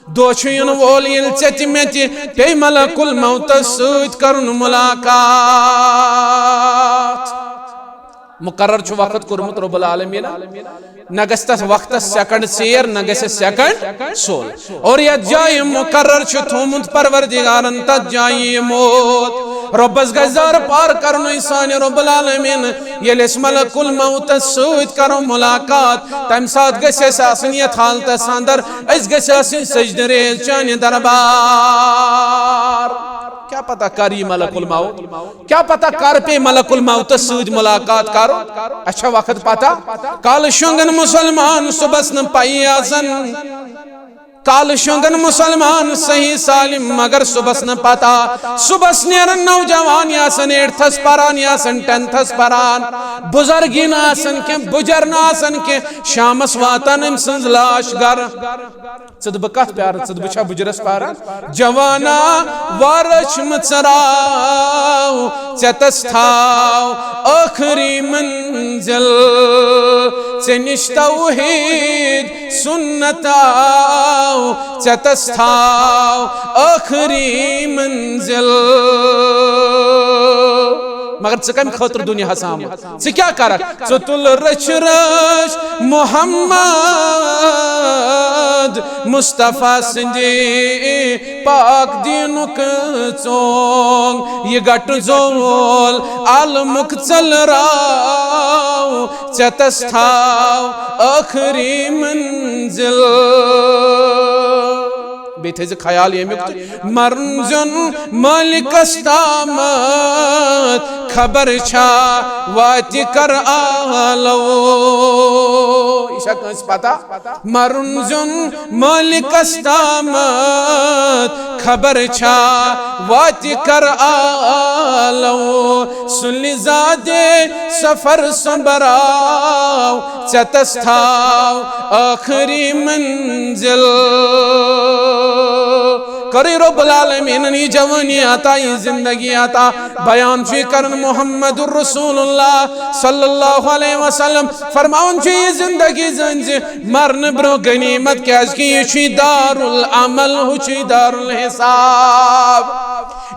دوچین وول یل چت مت پی ملک الموت سۭتۍ کرن ملاقات مقرر چھُ وقت کوٚرمُت رب العالمین نہ گژھِ تتھ وقتس سیکنڈ ژیر نہ گژھِ سیکنڈ سول اور یتھ جایہِ مقرر چھُ تھومُت پروردگارن تتھ جایہِ موت ربس گژھِ زار پار کرنُے سانہِ رب العالمین ییٚلہِ أسۍ ملک الموتس سۭتۍ کرو ملاقات تمہِ ساتہٕ گژھِ اَسہِ آسٕنۍ یتھ حالتس اندر أسۍ گژھِ آسٕنۍ سجدٕ ریز چانہِ دربار کیا پتہ کر یہ ملک الموت کیا پتہ کر پہ ملک الموت سۭتۍ ملاقات کرو اچھا وقت پتہ کال شونگن مسلمان صبحس ن پائی آسن کال شونگن مسلمان صحیح سالم مگر صبحس ن پتہ صبحس نیرن نوجوان آسن 8تھس پران آسن 10تھس پران بزرگی نہ آسن کی بجر نہ آسن کی شامس واتن ام سنز لاش گر ژٕ بہٕ کتھ پیار ژٕ بہٕ چھا بجرس پاران جوانا وارچ مژراو ژےٚ تھاو ٲخری منزل ژےٚ نِش توحید سنت آو ژےٚ تھاو ٲخری منزل مگر ژٕ کمہِ خٲطرٕ دُنیاہس آمُت ژٕ کیٛاہ کرکھ ژٕ تُل رچھ رچھ محمد مصطفیٰ سندی پاک دینُک ژوٚنگ یہ گٹ زول عالمُک ژٔلراو ژےٚ تھاو ٲخری منزل بیٚیہِ تھٲیزِ خیال ییٚمیُک مرن زیُن مٲلکس تامتھ خبر چھا واتہِ کر آلو یہ چھا کٲنٛسہِ پتہ مرن زیُن مٲلکس تامتھ خبر چھا واتہِ کر آلو سُلہِ زادے سفر سنبراو ژےٚ تھاو ٲخری منزل کری رب العالمین یہ جوانی آتا یہ زندگی آتا بیان چی کرن محمد الرسول اللہ صلی اللہ علیہ وسلم فرماؤن چی یہ زندگی زنزی مرن برو غنیمت کیاز کی یہ چی دار العمل ہو چی دار الحساب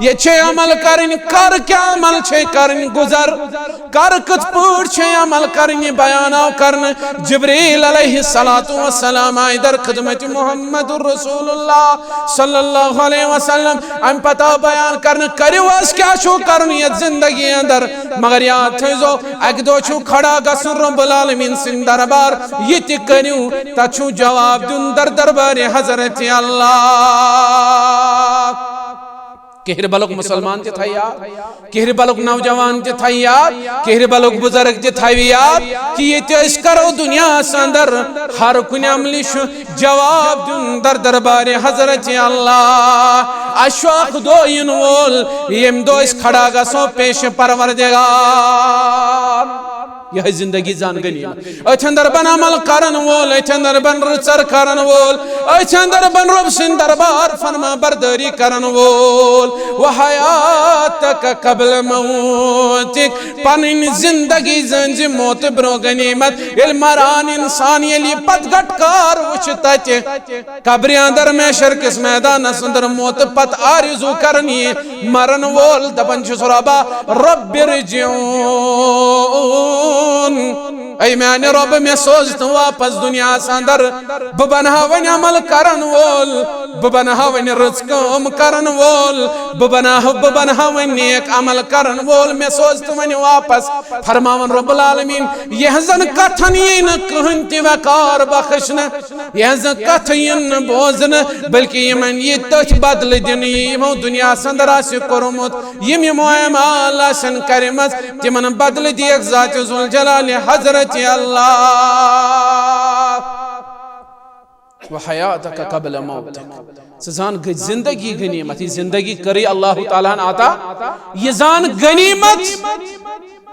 یہ چھے عمل کرن کر کیا عمل چھے کرن گزر کر کت پوڑ چھے عمل کرن بیاناو کرن جبریل علیہ السلام آئی در خدمت محمد الرسول اللہ صلی اللہ علیہ وسلم ام پتا بیان کرن کریواز کیا چھو کرن یہ زندگی اندر مگر یاد تھیزو اک دو چھو کھڑا گسن رب العالمین سن دربار یہ تی کریو تا چھو جواب دن در دربار حضرت اللہ کہر بلوک مسلمان تی تھائی یاد کہر بلوک نوجوان تی تھائی یاد کہر بلوک بزرگ تی تھائی یاد کہ یہ تی اس کرو دنیا سندر ہر کن عملی شو جواب دن در دربار حضرت اللہ اشواق دو ینوول یم دو اس کھڑا گا سو پیش پروردگار یہ زندگی زان غنیمت اچھندر بن عمل کرن وول اچھندر بن رچر کرن وول اچھندر بن رب سن دربار فرما برداری کرن وول وحیاتک قبل موتک پنن زندگی زنج موت برو غنیمت علمران انسان یلی پت گٹکار وچتا چے قبر اندر میں شرکس میدان اندر موت پت آرزو کرنی مرن وول دبن چھسرابا رب رجعون اے میانی رب میں سوزت واپس دنیا ساندر ببنہا ونی عمل کرن وول ببنہا ونی رزقم کرن وول ببنہا ونی نیک عمل کرن وول میں سوزت ونی واپس فرماون رب العالمین یہ زن کتھن یہ کہنتی وقار بخشن یہ زن کتھن بوزن بلکہ یہ من یہ تچ بدل دنی یمو دنیا ساندر آسی کرمت یم اعمال آسن کرمت تمن بدل دیک ذات ذوالجلال حضرت اللہ وحیاتک قبل موتک سزان زندگی غنیمت یہ زندگی کری اللہ تعالیٰ آتا یہ زان غنیمت